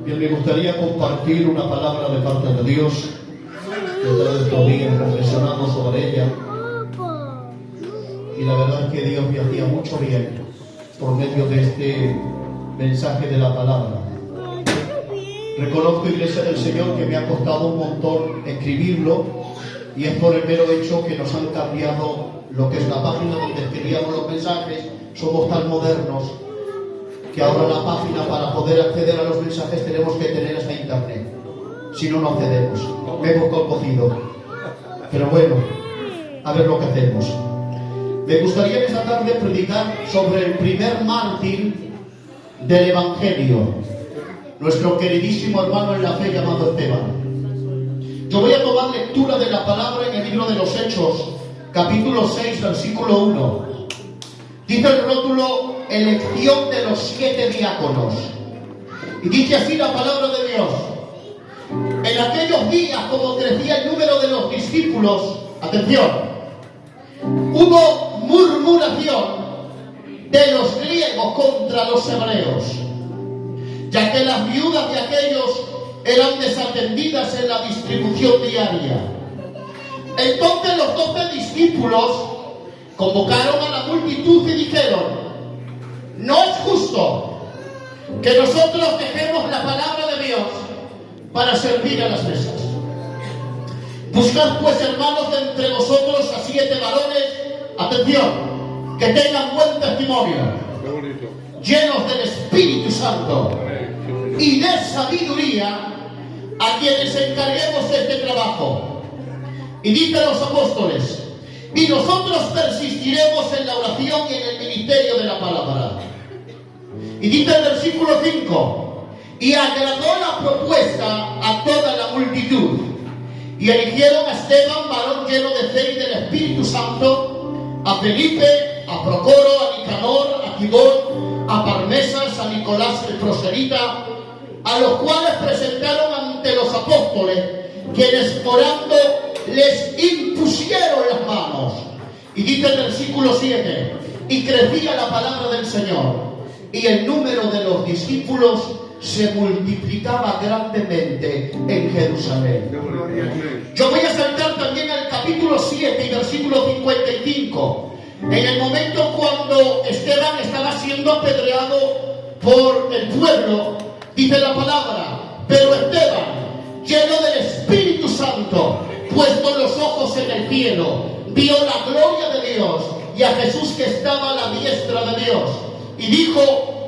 Bien, me gustaría compartir una palabra de parte de Dios. Todos estos días reflexionamos sobre ella. Y la verdad es que Dios me hacía mucho bien por medio de este mensaje de la palabra. Reconozco, Iglesia del Señor, que me ha costado un montón escribirlo, y es por el mero hecho que nos han cambiado lo que es la página donde escribíamos los mensajes. Somos tan modernos que ahora la página, para poder acceder a los mensajes, tenemos que tener hasta internet. Si no, no accedemos. Me hemos cocido. Pero bueno, a ver lo que hacemos. Me gustaría esta tarde predicar sobre el primer mártir del Evangelio, nuestro queridísimo hermano en la fe llamado Esteban. Yo voy a tomar lectura de la palabra en el libro de los Hechos, capítulo 6, versículo 1. Dice el rótulo: elección de los 7 diáconos. Y dice así la palabra de Dios: en aquellos días, como crecía el número de los discípulos, atención, hubo murmuración de los griegos contra los hebreos, ya que las viudas de aquellos eran desatendidas en la distribución diaria. Entonces los 12 discípulos convocaron a la multitud y dijeron: no es justo que nosotros dejemos la palabra de Dios para servir a las mesas. Buscad pues, hermanos, de entre vosotros a 7 varones, atención, que tengan buen testimonio, llenos del Espíritu Santo y de sabiduría, a quienes encarguemos este trabajo. Y dicen los apóstoles: y nosotros persistiremos en la oración y en el ministerio de la palabra. Y dice el versículo 5: y agradó la propuesta a toda la multitud, y eligieron a Esteban, varón lleno de fe y del Espíritu Santo, a Felipe, a Procoro, a Nicanor, a Tibón, a Parmesas, a Nicolás el proselita, a los cuales presentaron ante los apóstoles, quienes orando les impusieron las manos. Y dice el versículo 7: y crecía la palabra del Señor, y el número de los discípulos se multiplicaba grandemente en Jerusalén. Yo voy a saltar también al capítulo 7 y versículo 55. En el momento cuando Esteban estaba siendo apedreado por el pueblo, dice la palabra: pero Esteban, lleno del Espíritu Santo, puesto los ojos en el cielo, vio la gloria de Dios y a Jesús que estaba a la diestra de Dios, y dijo: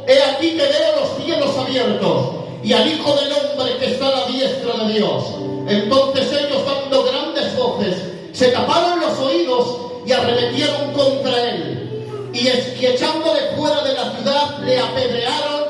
he aquí que veo los cielos abiertos y al Hijo del Hombre que está a la diestra de Dios. Entonces ellos, dando grandes voces, se taparon los oídos y arremetieron contra él, y echándole fuera de la ciudad le apedrearon,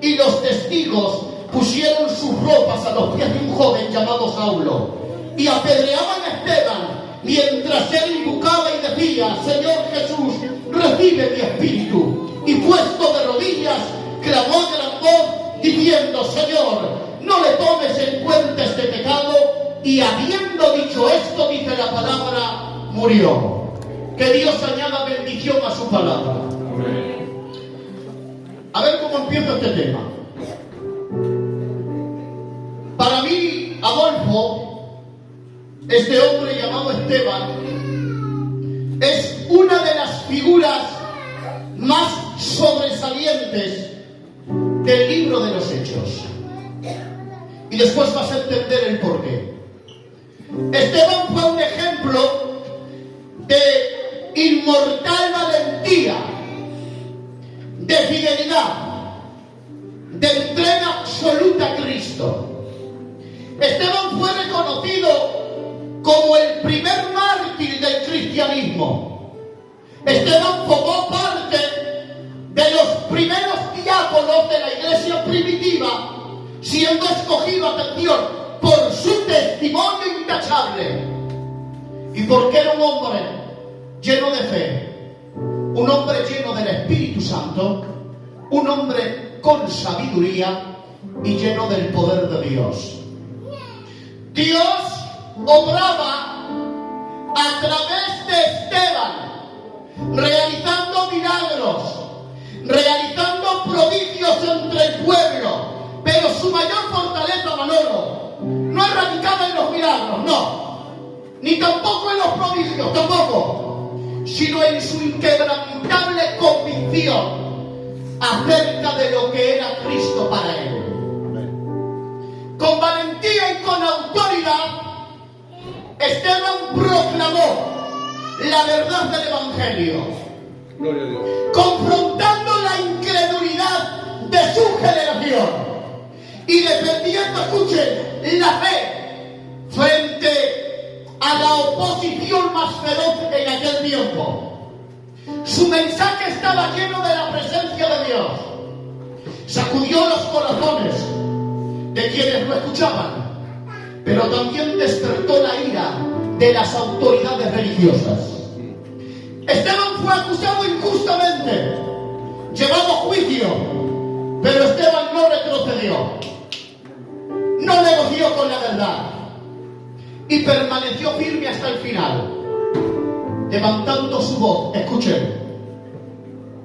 y los testigos pusieron sus ropas a los pies de un joven llamado Saulo, y apedreaban a Esteban mientras él invocaba y decía: Señor Jesús, recibe mi espíritu. Y puesto de rodillas, clamó a gran voz diciendo: Señor, no le tomes en cuenta este pecado. Y habiendo dicho esto, dice la palabra, murió. Que Dios añada bendición a su palabra. Amén. A ver cómo empieza este tema. Para mí, Adolfo, este hombre llamado Esteban, es una de las figuras más sobresalientes del libro de los Hechos. Y después vas a entender el porqué. Esteban fue un ejemplo de inmortal valentía, de fidelidad, de entrega absoluta a Cristo. Esteban fue reconocido como el primer mártir del cristianismo. Esteban formó parte de los primeros diáconos de la iglesia primitiva, siendo escogido, atención, por su testimonio intachable. Y porque era un hombre lleno de fe, un hombre lleno del Espíritu Santo, un hombre con sabiduría y lleno del poder de Dios. Dios obraba a través de Esteban, realizando milagros, realizando prodigios entre el pueblo, pero su mayor radicaba en los milagros, no, ni tampoco en los prodigios, tampoco, sino en su inquebrantable convicción acerca de lo que era Cristo para él. Con valentía y con autoridad, Esteban proclamó la verdad del Evangelio, Gloria a Dios. confrontando la incredulidad de su generación y defendiendo, escuchen, la fe frente a la oposición más feroz en aquel tiempo. Su mensaje estaba lleno de la presencia de Dios. Sacudió los corazones de quienes lo escuchaban, pero también despertó la ira de las autoridades religiosas. Esteban fue acusado injustamente, llevado a juicio, pero Esteban no retrocedió, no negoció con la verdad y permaneció firme hasta el final, levantando su voz, escuchen,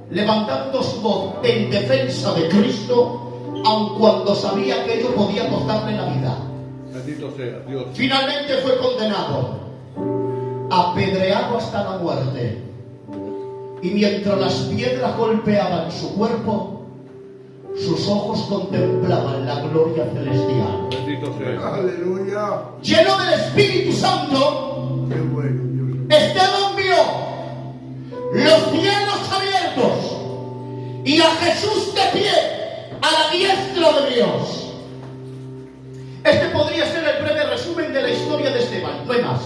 levantando su voz en defensa de Cristo, aun cuando sabía que ello podía costarle la vida. Bendito sea Dios. Finalmente fue condenado, apedreado hasta la muerte, y mientras las piedras golpeaban su cuerpo, sus ojos contemplaban la gloria celestial. Bendito sea. Aleluya. Lleno del Espíritu Santo, Qué bueno, Dios. Esteban vio los cielos abiertos y a Jesús de pie a la diestra de Dios. Este podría ser el breve resumen de la historia de Esteban, no hay más.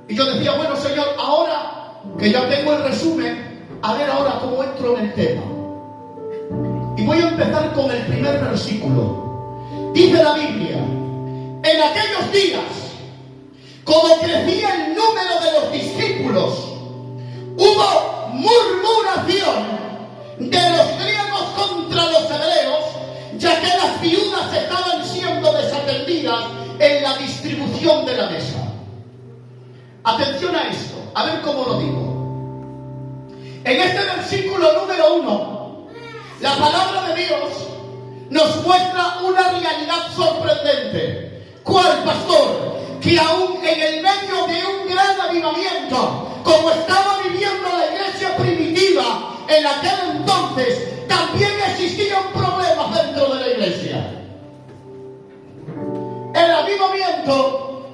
Y yo decía, bueno, Señor, ahora que ya tengo el resumen, a ver ahora cómo entro en el tema. Y voy a empezar con el primer versículo. Dice la Biblia, en aquellos días, como crecía el número de los discípulos, hubo murmuración de los griegos contra los hebreos, ya que las viudas estaban siendo desatendidas en la distribución de la mesa. Atención a esto, a ver cómo lo digo. En este versículo número 1, la palabra de Dios nos muestra una realidad sorprendente. ¿Cuál, pastor? Que aún en el medio de un gran avivamiento, como estaba viviendo la iglesia primitiva en aquel entonces, también existían problemas dentro de la iglesia. El avivamiento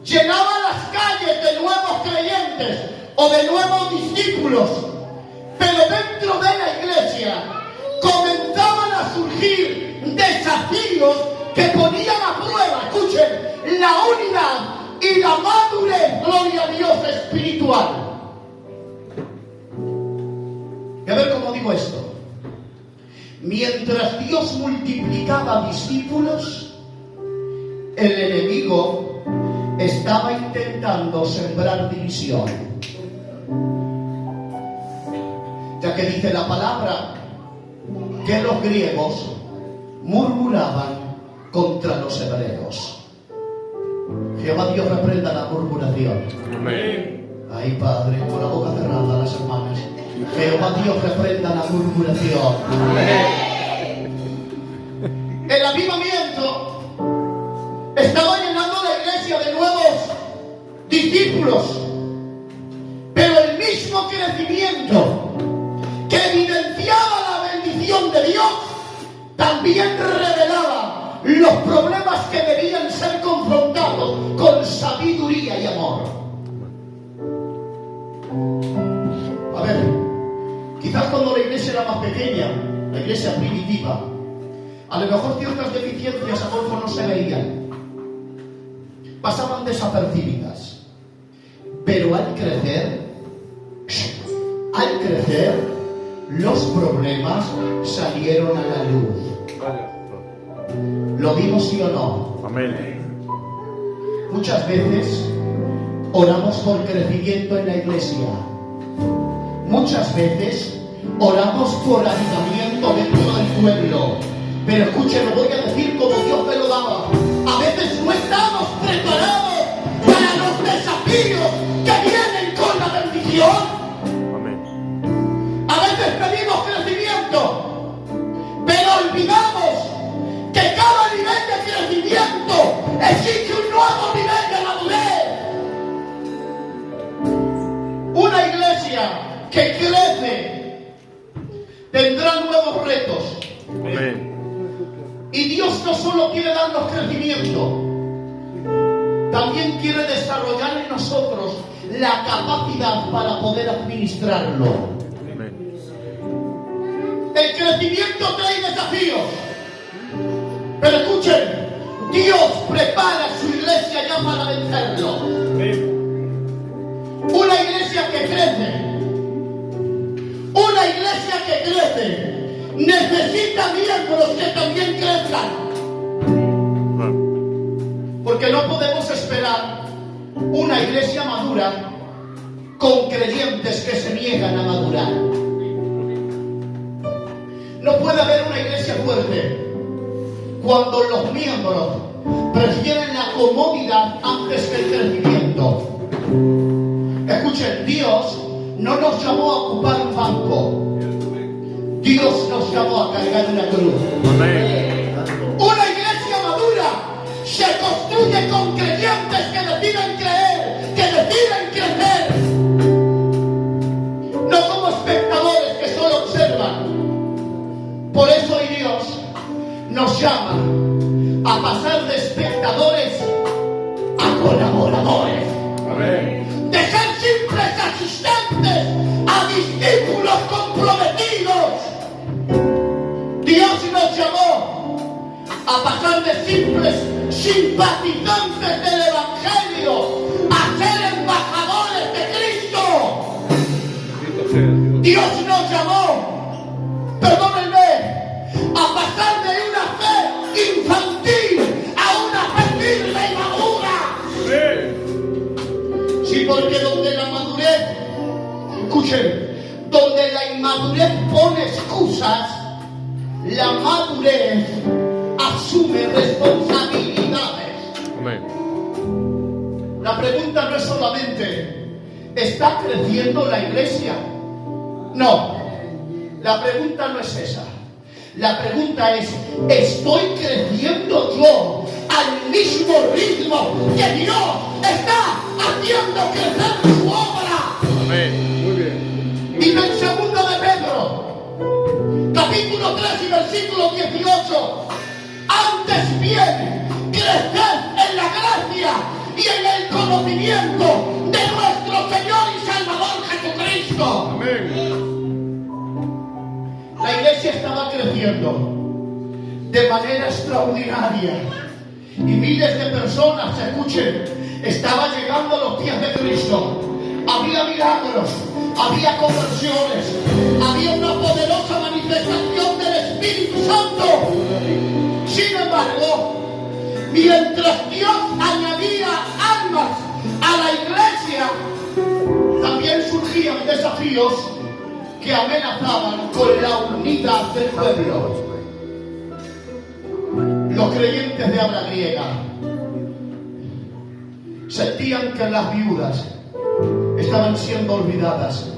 llenaba las calles de nuevos creyentes o de nuevos discípulos, pero dentro de la iglesia comenzaban a surgir desafíos que ponían a prueba, escuchen, la unidad y la madurez, gloria a Dios, espiritual. Y a ver cómo digo esto. Mientras Dios multiplicaba discípulos, el enemigo estaba intentando sembrar división. Ya que dice la palabra que los griegos murmuraban contra los hebreos. Jehová Dios reprenda la murmuración. Amén. Ay, Padre, con la boca cerrada las hermanas. Jehová Dios reprenda la murmuración. El avivamiento estaba llenando la iglesia de nuevos discípulos, pero el mismo crecimiento que evidenciaba la bendición de Dios también revelaba los problemas que debían ser confrontados con sabiduría y amor. A ver, quizás cuando la iglesia era más pequeña, la iglesia primitiva, a lo mejor ciertas deficiencias a Adolfo no se veían, pasaban desapercibidas, pero al crecer, los problemas salieron a la luz. Vaya. ¿Lo digo sí o no? Amén. Muchas veces oramos por crecimiento en la iglesia. Muchas veces oramos por avivamiento dentro del pueblo. Pero escuchen, lo voy a decir como Dios me lo daba. A veces no estamos preparados para los desafíos que vienen con la bendición. A veces pedimos crecimiento, pero olvidamos que cada nivel de crecimiento vendrán nuevos retos. Amén. Y Dios no solo quiere darnos crecimiento, también quiere desarrollar en nosotros la capacidad para poder administrarlo. Amén. El crecimiento trae desafíos, pero escuchen, Dios prepara su iglesia ya para vencerlo. Una iglesia que crece, necesita miembros que también crezcan. Porque no podemos esperar una iglesia madura con creyentes que se niegan a madurar. No puede haber una iglesia fuerte cuando los miembros prefieren la comodidad antes que el crecimiento. Escuchen, Dios no nos llamó a ocupar un banco. Dios nos llamó a cargar una cruz. Amén. Una iglesia madura se construye con creyentes que deciden creer, que deciden crecer. No como espectadores que solo observan. Por eso hoy Dios nos llama a pasar de espectadores a colaboradores. Amén. De ser simples asistentes a discípulos comprometidos. Dios nos llamó a pasar de simples simpatizantes del Evangelio a ser embajadores de Cristo. Bendito sea Dios. Dios nos llamó, perdónenme, a pasar de una fe infantil a una fe firme y madura. Amén. Sí, porque donde la madurez, escuchen, donde la inmadurez pone excusas, la madurez asume responsabilidades. Amén. La pregunta no es solamente, ¿está creciendo la iglesia? No, la pregunta no es esa. La pregunta es, ¿estoy creciendo yo al mismo ritmo que Dios está haciendo crecer su obra? Amén. Muy bien. Dice en 2 de Pedro, capítulo 3 y versículo 18, antes bien, creced en la gracia y en el conocimiento de nuestro Señor y Salvador Jesucristo. Amén. La iglesia estaba creciendo de manera extraordinaria y miles de personas, escuchen, estaban llegando a los pies de Cristo. Había milagros, había conversiones, había una poderosa manifestación del Espíritu Santo. Sin embargo, mientras Dios añadía almas a la iglesia, también surgían desafíos que amenazaban con la unidad del pueblo. Los creyentes de habla griega sentían que las viudas estaban siendo olvidadas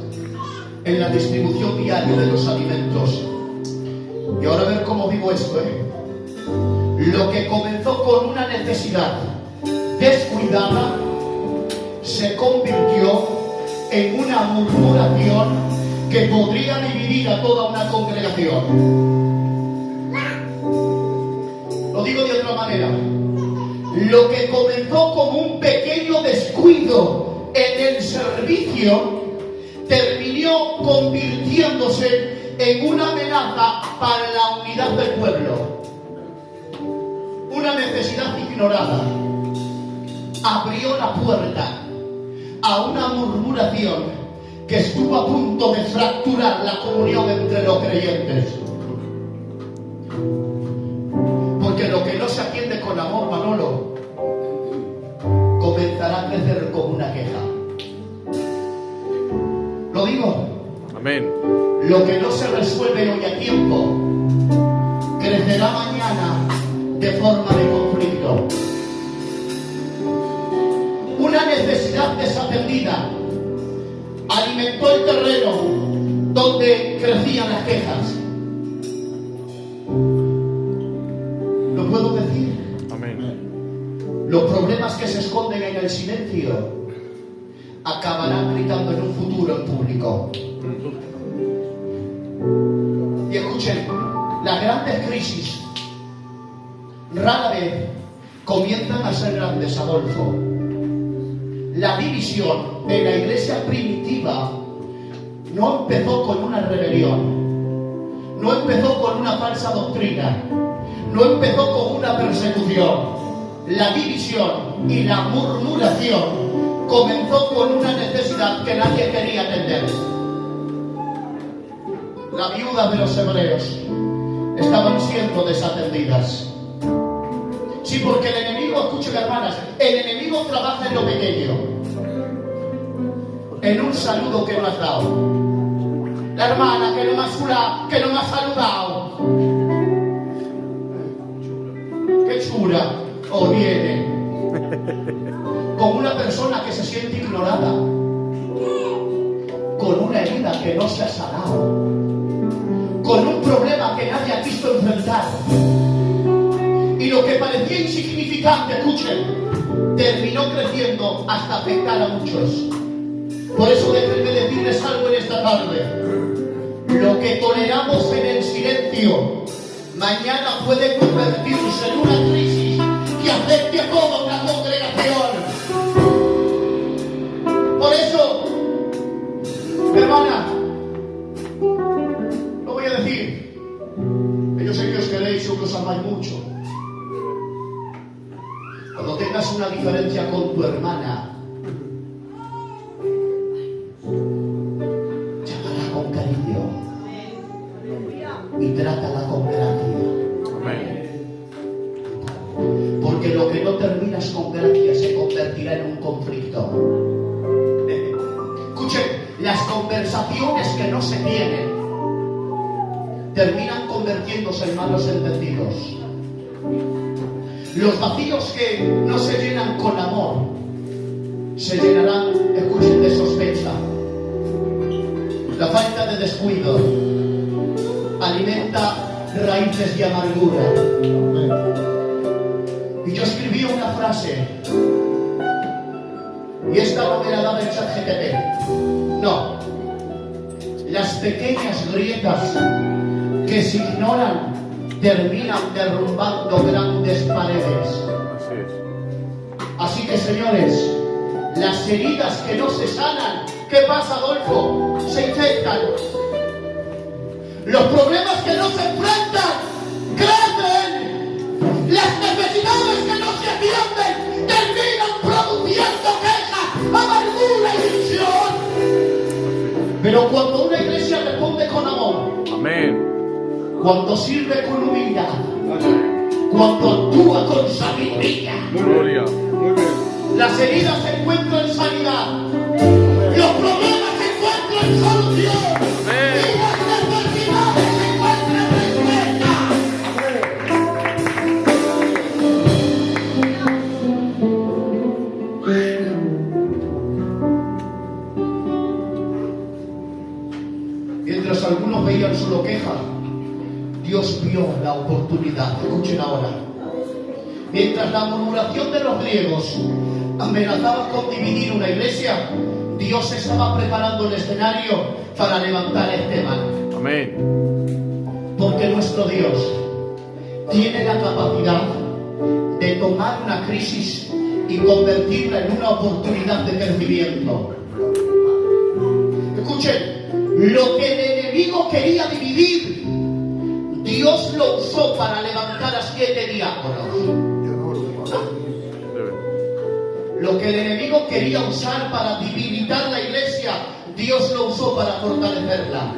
en la distribución diaria de los alimentos. Y ahora ver cómo digo esto, Lo que comenzó con una necesidad descuidada se convirtió en una murmuración que podría dividir a toda una congregación. Lo digo de otra manera. Lo que comenzó como un pequeño descuido en el servicio terminó convirtiéndose en una amenaza para la unidad del pueblo. Una necesidad ignorada abrió la puerta a una murmuración que estuvo a punto de fracturar la comunión entre los creyentes. Porque lo que no se atiende con amor, Manolo, comenzará a crecer como una queja. Lo digo. Amén. Lo que no se resuelve hoy a tiempo, crecerá mañana de forma de conflicto. Una necesidad desatendida alimentó el terreno donde crecían las quejas. ¿Lo puedo decir? Amén. Los problemas que se esconden en el silencio acabarán gritando en un futuro en público. Las grandes crisis rara vez comienzan a ser grandes, Adolfo. La división de la iglesia primitiva no empezó con una rebelión, no empezó con una falsa doctrina, no empezó con una persecución. La división y la murmuración comenzó con una necesidad que nadie quería atender. Las viudas de los hebreos estaban siendo desatendidas. Sí, porque el enemigo, escuchen hermanas, el enemigo trabaja en lo pequeño, en un saludo que no has dado, la hermana que no me ha saludado, qué chula, o viene con una persona que se siente ignorada, con una herida que no se ha sanado, con un problema que nadie ha visto enfrentar. Y lo que parecía insignificante, escuchen, terminó creciendo hasta afectar a muchos. Por eso déjenme decirles algo en esta tarde. Lo que toleramos en el silencio, mañana puede convertirse en una crisis que afecte a toda una congregación. Por eso, hermana, lo voy a decir. Yo sé que os queréis y os amáis mucho. Cuando tengas una diferencia con tu hermana, llámala con cariño y trátala con gracia. Porque lo que no terminas con gracia se convertirá en un conflicto. Escuchen, las conversaciones que no se tienen terminan convirtiéndose en malos entendidos. Los vacíos que no se llenan con amor se llenarán, escuchen, de sospecha. La falta de descuido alimenta raíces de amargura. Y yo escribí una frase, y esta no me la daba el ChatGPT. No, las pequeñas grietas que se ignoran terminan derrumbando grandes paredes. Así que, señores, las heridas que no se sanan, ¿qué pasa, Adolfo? Se infectan. Los problemas que no se enfrentan crecen. Las necesidades que no se atienden terminan produciendo queja, amargura y división. Pero cuando una iglesia responde con amor, amén, cuando sirve con humildad, cuando actúa con sabiduría, gloria, las heridas encuentran sanidad, los problemas encuentran solución, y las necesidades encuentran respuesta. Mientras algunos veían solo queja, Dios vio la oportunidad. Escuchen ahora. Mientras la murmuración de los griegos amenazaba con dividir una iglesia, Dios estaba preparando el escenario para levantar a Esteban. amén, Porque nuestro Dios tiene la capacidad de tomar una crisis y convertirla en una oportunidad de crecimiento. Escuchen, lo que el enemigo quería dividir, Dios lo usó para levantar a 7 diáconos. Lo que el enemigo quería usar para debilitar la iglesia, Dios lo usó para fortalecerla.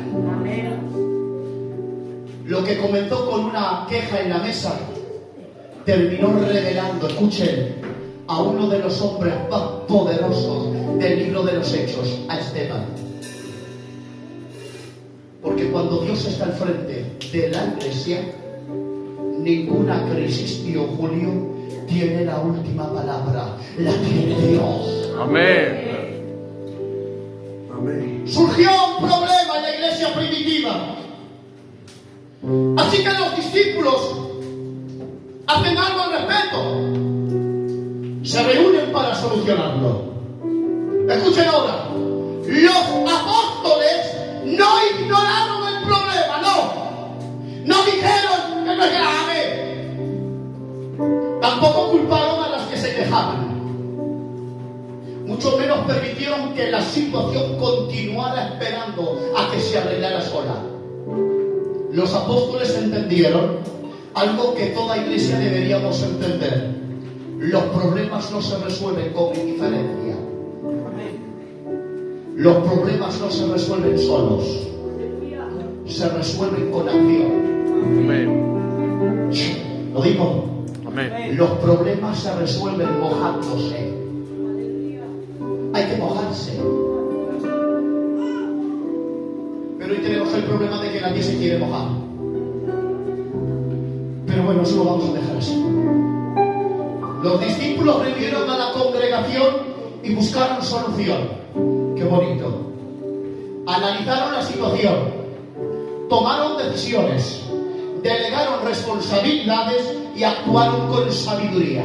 Lo que comenzó con una queja en la mesa, terminó revelando, escuchen, a uno de los hombres más poderosos del libro de los Hechos, a Esteban. Porque cuando Dios está al frente de la iglesia, ninguna crisis, tío Julio, tiene la última palabra, la tiene Dios. amén, Surgió un problema en la iglesia primitiva. Así que los discípulos hacen algo al respecto. Se reúnen para solucionarlo. Escuchen ahora. Los apóstoles no ignoraron el problema, no. No dijeron: reclame. Tampoco culparon a las que se quejaban. Mucho menos permitieron que la situación continuara esperando a que se arreglara sola. Los apóstoles entendieron algo que toda iglesia deberíamos entender. Los problemas no se resuelven con indiferencia. Los problemas no se resuelven solos. Se resuelven con acción. Amén. Lo digo. Amén. Los problemas se resuelven mojándose. Hay que mojarse. Pero hoy tenemos el problema de que nadie se quiere mojar. Pero bueno, eso lo vamos a dejar así. Los discípulos reunieron a la congregación y buscaron solución. Qué bonito. Analizaron la situación, tomaron decisiones, delegaron responsabilidades y actuaron con sabiduría.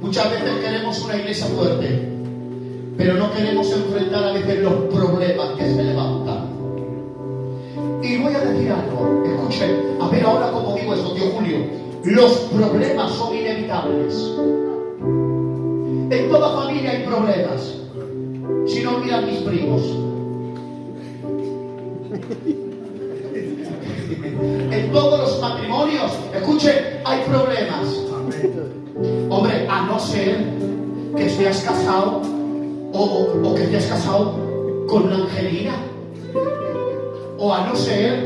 Muchas veces queremos una iglesia fuerte, pero no queremos enfrentar a veces los problemas que se levantan. Y voy a decir algo, escuchen, a ver ahora cómo digo esto, tío Julio. Los problemas son inevitables. En toda familia hay problemas. Si no, miran mis primos. En todos los matrimonios, escuchen, hay problemas. Hombre, a no ser que estés casado o que estés casado con una angelina. O a no ser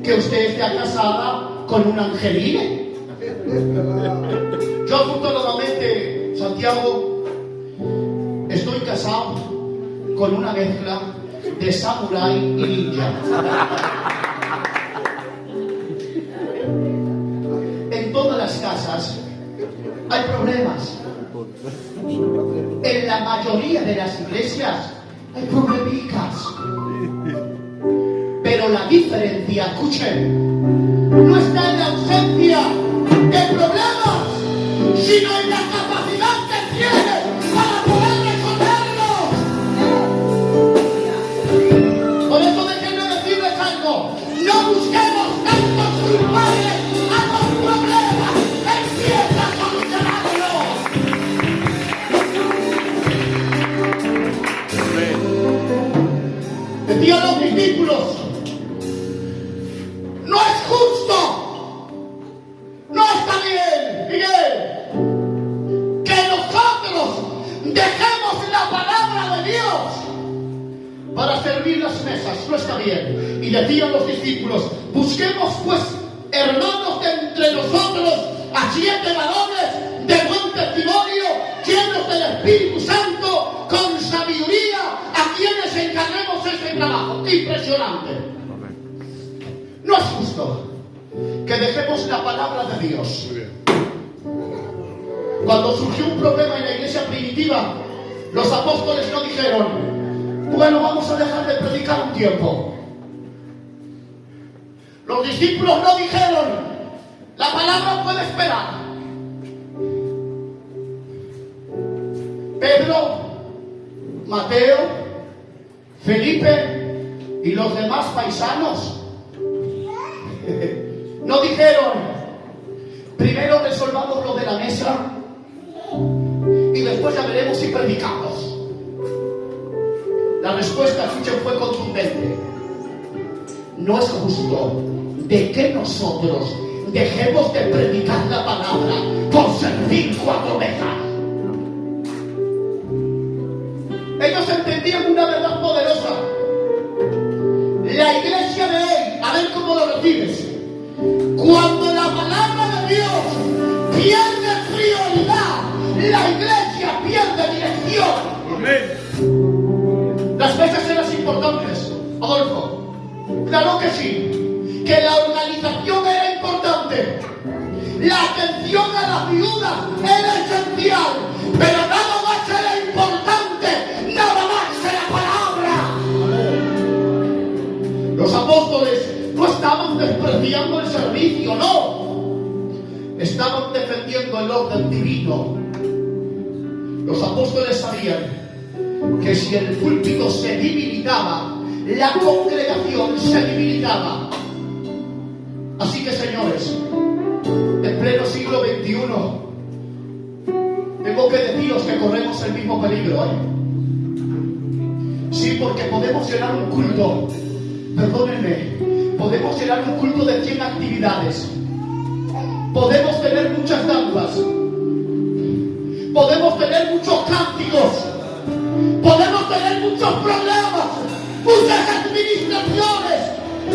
que usted esté casada con un angeline. Yo afortunadamente, Santiago, estoy casado con una mezcla de samurái y ninja. En todas las casas hay problemas. En la mayoría de las iglesias hay problemicas. Pero la diferencia, escuchen, no está en la ausencia de problemas, sino en la capacidad que tienes para poder resolverlos. Por eso déjenme decirles algo. No busquemos tantos culpables a los problemas. Empieza a solucionarlos. Decían los discípulos: no es justo, no está bien, Miguel, que nosotros dejemos la palabra de Dios para servir las mesas. No está bien. Y decían los discípulos: busquemos pues, hermanos, de entre nosotros a 7 varones de buen testimonio, llenos del Espíritu Santo, con sabiduría, a quienes encarguemos ese trabajo. Impresionante. No es justo que dejemos la palabra de Dios. Cuando surgió un problema en la iglesia primitiva, los apóstoles no dijeron: bueno, vamos a dejar de predicar un tiempo. Los discípulos no dijeron: la palabra puede esperar. Pedro, Mateo, Felipe y los demás paisanos no dijeron: primero resolvamos lo de la mesa y después ya veremos si predicamos. La respuesta, escuchen, fue contundente. No es justo de que nosotros dejemos de predicar la palabra por servir 4 ovejas. Ellos entendían una verdad poderosa. La iglesia de hoy, a ver cómo lo recibes. Cuando la palabra de Dios pierde prioridad, la iglesia pierde dirección. Amén. Las mesas eran importantes, Adolfo. Claro que sí. Que la organización era importante. La atención a las viudas era esencial. Pero nada más era importante. Nada más era palabra. Los apóstoles no estaban despreciando el servicio, no. Estaban defendiendo el orden divino. Los apóstoles sabían que si el púlpito se debilitaba, la congregación se debilitaba. Así que, señores, en pleno siglo XXI, tengo que deciros que corremos el mismo peligro hoy. Sí, porque podemos llenar un culto, perdónenme, podemos llenar un culto de 100 actividades, podemos tener muchas danzas, podemos tener muchos cánticos, podemos tener muchos programas, muchas administraciones,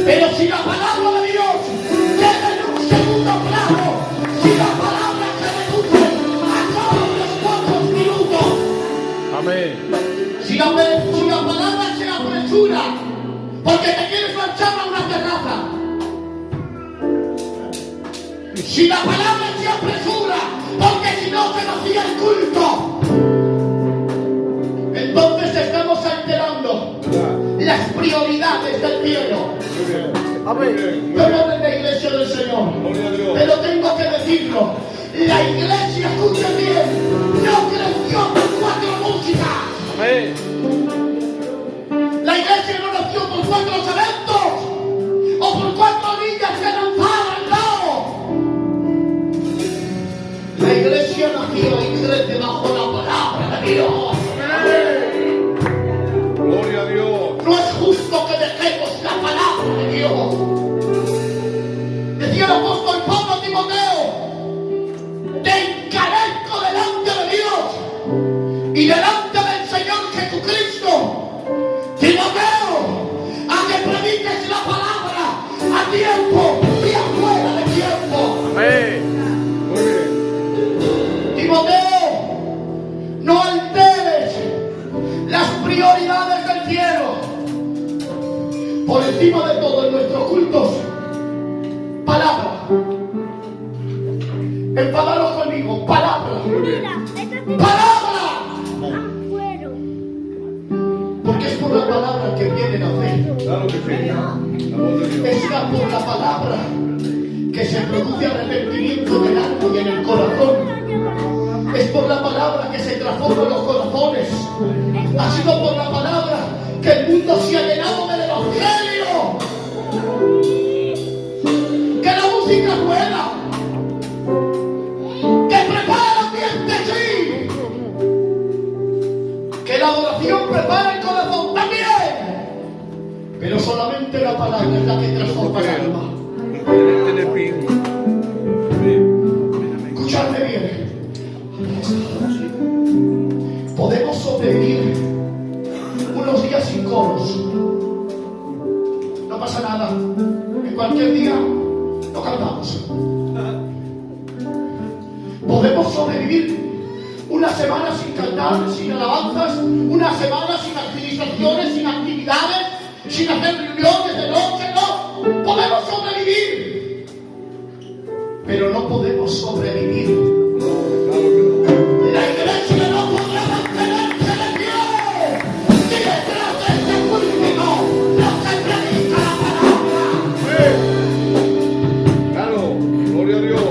pero si la palabra de Dios queda en un segundo plano, si la palabra se reduce a todos los pocos minutos, Amén. si la palabra se apresura porque te quieres marchar a una terraza, si la palabra se apresura porque si no se vacía el culto, entonces estamos alterando las prioridades del cielo. Amén. Perdón, en la iglesia del Señor, pero tengo que decirlo, la iglesia, escuchen bien, no creció por 4 músicas. Amén. La iglesia no nació por 4 eventos o por 4 niñas que danzaban, no. La iglesia nació y crece bajo la palabra de Dios. Gloria a Dios. No es justo que dejemos la palabra de Dios. Decía el apóstol Pablo a Timoteo: te encarezco delante de Dios y delante del Señor Jesucristo, Timoteo, a que prediques la palabra a tiempo y afuera de tiempo. Amén. Muy bien. Timoteo, no alteres las prioridades del cielo. Por encima de todo en nuestros cultos, palabra. Enfadaros conmigo, palabra. Palabra. Porque es por la palabra que vienen a fe. Claro que sí. La voz de Dios. Es por la palabra que se produce arrepentimiento en el alma y en el corazón. Es por la palabra que se transforman los corazones. Ha sido por la palabra que el mundo se ha llenado del evangelio. Que la música es buena, que prepara el ambiente, sí, que la adoración prepara el corazón también, pero solamente la palabra es la que transforma el alma. Escuchadme bien. Podemos sobrevivir unos días sin coros. No pasa nada. En cualquier día no cantamos. Podemos sobrevivir una semana sin cantar, sin alabanzas, una semana sin administraciones, sin actividades, sin hacer reuniones de noche, no. Podemos sobrevivir, pero no podemos sobrevivir. La iglesia no podrá mantenerse de pie si detrás de este púlpito no se predica la palabra. Claro, gloria a Dios.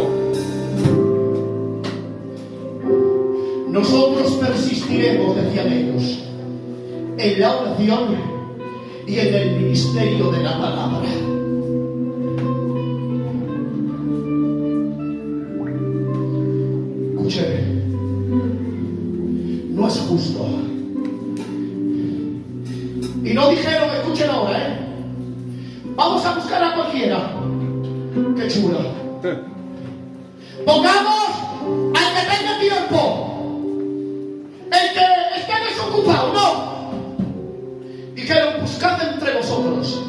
Nosotros persistiremos, decían ellos, en la oración y en el ministerio de la palabra. Escuchen, no es justo. Y no dijeron, escuchen ahora, vamos a buscar a cualquiera. Qué chula. Pongamos al que tenga tiempo, el que esté desocupado, no. Dijeron, buscad entre vosotros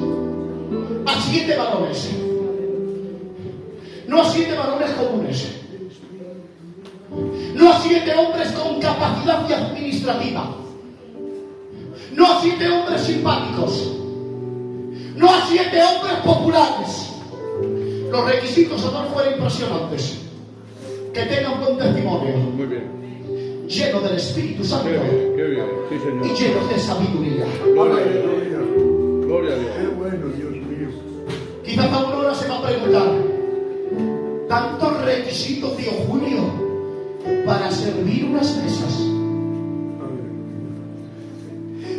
a 7 varones, no a 7 varones comunes, no a 7 hombres con capacidad administrativa, no a 7 hombres simpáticos, no a 7 hombres populares. Los requisitos, amor, fueron impresionantes. Que tengan buen testimonio. Muy bien. Lleno del Espíritu Santo. Qué bien, qué bien. Sí, Señor. Y llenos de sabiduría. Gloria a Dios. Gloria a Dios. Qué bueno, Dios mío. Quizás Aurora se va a preguntar: ¿tantos requisitos dio Julio para servir unas mesas?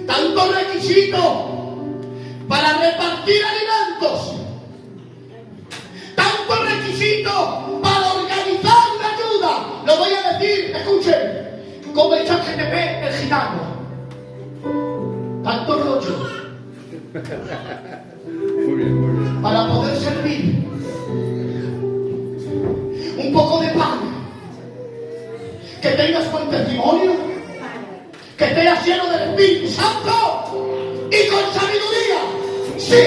¿Tantos requisitos para repartir alimentos? requisito para organizar una ayuda. Lo voy a decir, escuchen, como el ChatGPT, el gitano. Tanto rollo. Muy bien, muy bien. Para poder servir. Un poco de pan. Que tengas buen testimonio. Que estés lleno del Espíritu Santo. Y con sabiduría. Sí.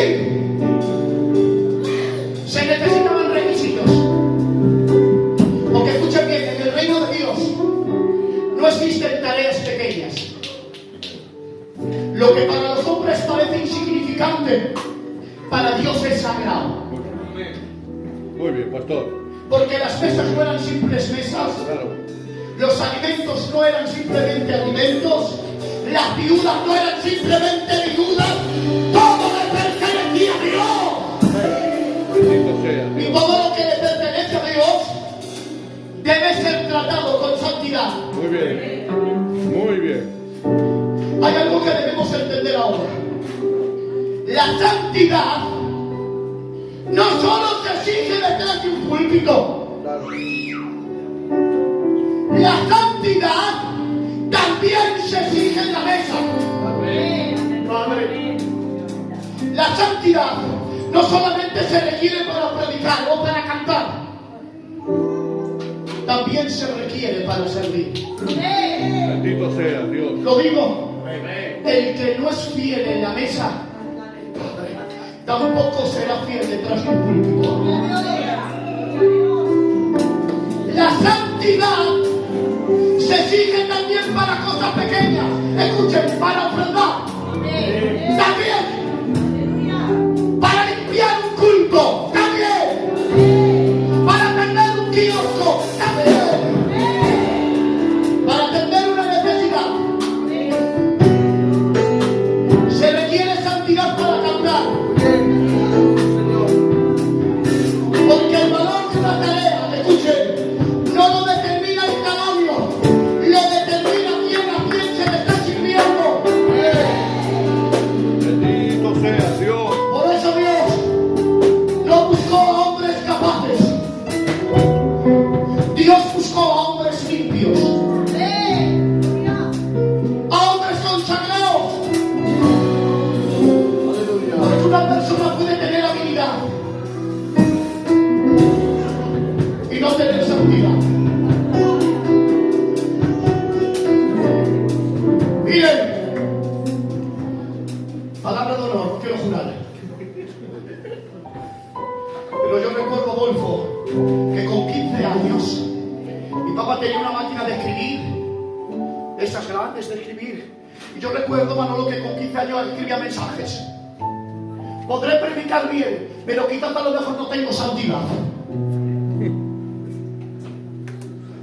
Se necesitaban requisitos. Porque escuchen bien, en el reino de Dios no existen tareas pequeñas. Lo que para los hombres parece insignificante, para Dios es sagrado. Muy bien, pastor. Porque las mesas no eran simples mesas. Claro. Los alimentos no eran simplemente alimentos. Las viudas no eran simplemente viudas. Todo le pertenecía a Dios. Bendito sea Y Dios. todo lo que le pertenece a Dios debe ser tratado con santidad. Muy bien. Muy bien. Hay algo que debemos entender ahora. La santidad no solo se exige detrás de un púlpito. Claro. La santidad también se exige en la mesa. Padre. La santidad no solamente se requiere para predicar o para cantar, también se requiere para servir. Bendito sea Dios. Lo digo, el que no es fiel en la mesa, tampoco será fiel detrás de un púlpito. La santidad se exige también para cosas pequeñas. Escuchen, para ofrendar. También. Para limpiar un culto. También. Para atender un kiosco. También. Para atender una necesidad. Se requiere santidad para cantar. Porque el valor de una tarea, escuchen, no lo determina el tamaño, lo determina a quién se le está sirviendo. Bendito sea Dios. Por eso Dios no buscó a hombres capaces. Dios buscó a hombres limpios, a hombres consagrados. Porque una persona puede tener habilidad y no tener santidad. Miren, palabra de honor, no quiero jurar. Pero yo recuerdo, Adolfo, que con 15 años mi papá tenía una máquina de escribir, esas grandes de escribir. Y yo recuerdo, Manolo, que con 15 años escribía mensajes. Podré predicar bien, pero quizás a lo mejor no tengo santidad.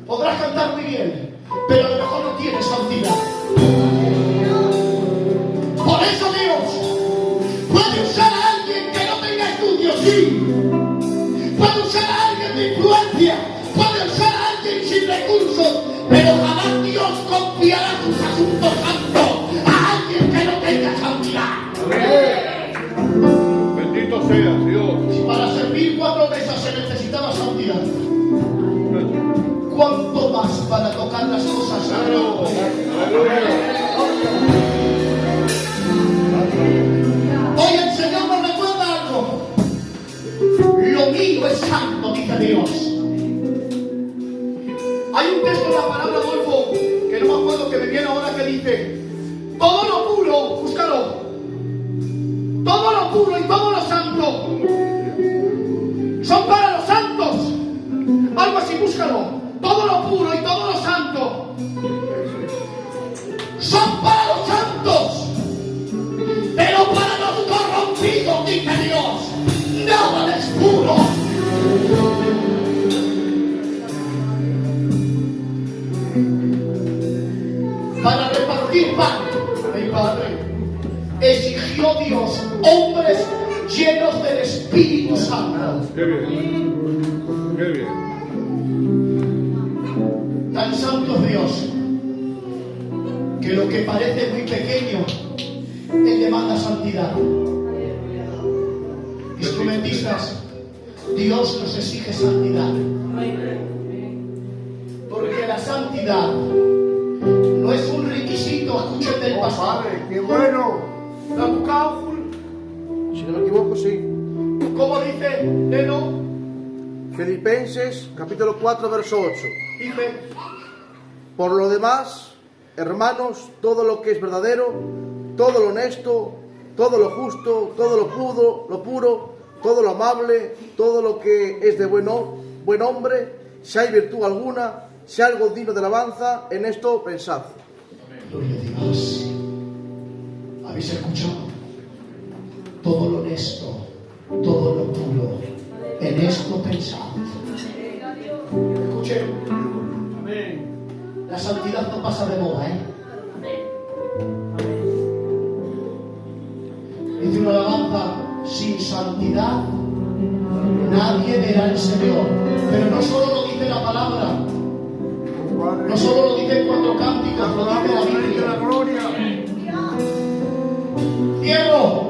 Podrás cantar muy bien, pero a lo mejor no tienes santidad. Por eso Dios puede usar a alguien que no tenga estudios, sí. Puede usar a alguien de influencia, puede usar a alguien sin recursos, pero jamás Dios confiará sus asuntos santos a alguien que no tenga santidad. Bendito sea Dios. Si para servir 4 mesas se necesitaba santidad, ¿cuánto más para tocar las cosas sagradas? Hoy el Señor nos recuerda algo. Lo mío es santo, dice Dios. Hay un texto en la palabra, Adolfo, que no me acuerdo, que me viene ahora, que dice: todo lo puro, búscalo, todo lo puro y todo lo santo son para los santos. Algo así, búscalo. Todo lo puro y todo lo santo son para los santos, pero para los corrompidos, dice Dios, nada es puro. Para repartir pan, mi Padre, exigió Dios hombres llenos del Espíritu Santo. Qué bien. Qué bien. Tan santo es Dios que lo que parece muy pequeño, Él demanda santidad. Instrumentistas, Dios nos exige santidad. Porque la santidad no es un requisito, escuchen del pasado. Padre, qué bueno. ¿Lo has buscado, Jul? Si no me equivoco, sí. ¿Cómo dice? Lelo. Filipenses, capítulo 4, verso 8. Dice, Por lo demás, hermanos, todo lo que es verdadero, todo lo honesto, todo lo justo, todo lo puro, todo lo amable, todo lo que es de buen hombre, si hay virtud alguna, si hay algo digno de alabanza, en esto pensad. gloria a Dios. ¿Habéis escuchado? Todo lo honesto, todo lo puro, en esto pensad. Escuchen. La santidad no pasa de moda, ¿eh? Dice una alabanza, sin santidad nadie verá al Señor. Pero no solo lo dice la palabra, no solo lo dicen cuatro cánticos, lo dice la Biblia. ¡Cierro!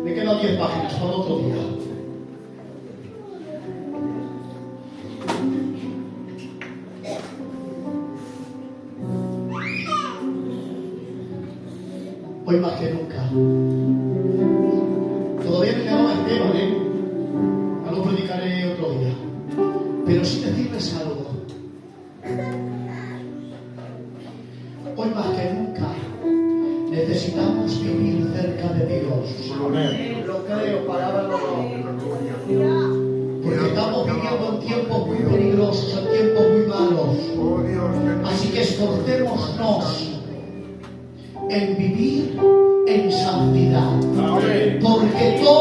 Me quedan 10 páginas para otro día. Hoy más que nunca. Todavía me quedaba Esteban, ¿eh? Ya lo predicaré otro día. Pero sí decirles algo. Hoy más que nunca necesitamos vivir cerca de Dios. Lo creo, palabra de honor. Porque estamos viviendo en tiempos muy peligrosos, en tiempos muy malos. Así que esforcémonos en vivir en santidad. Porque todo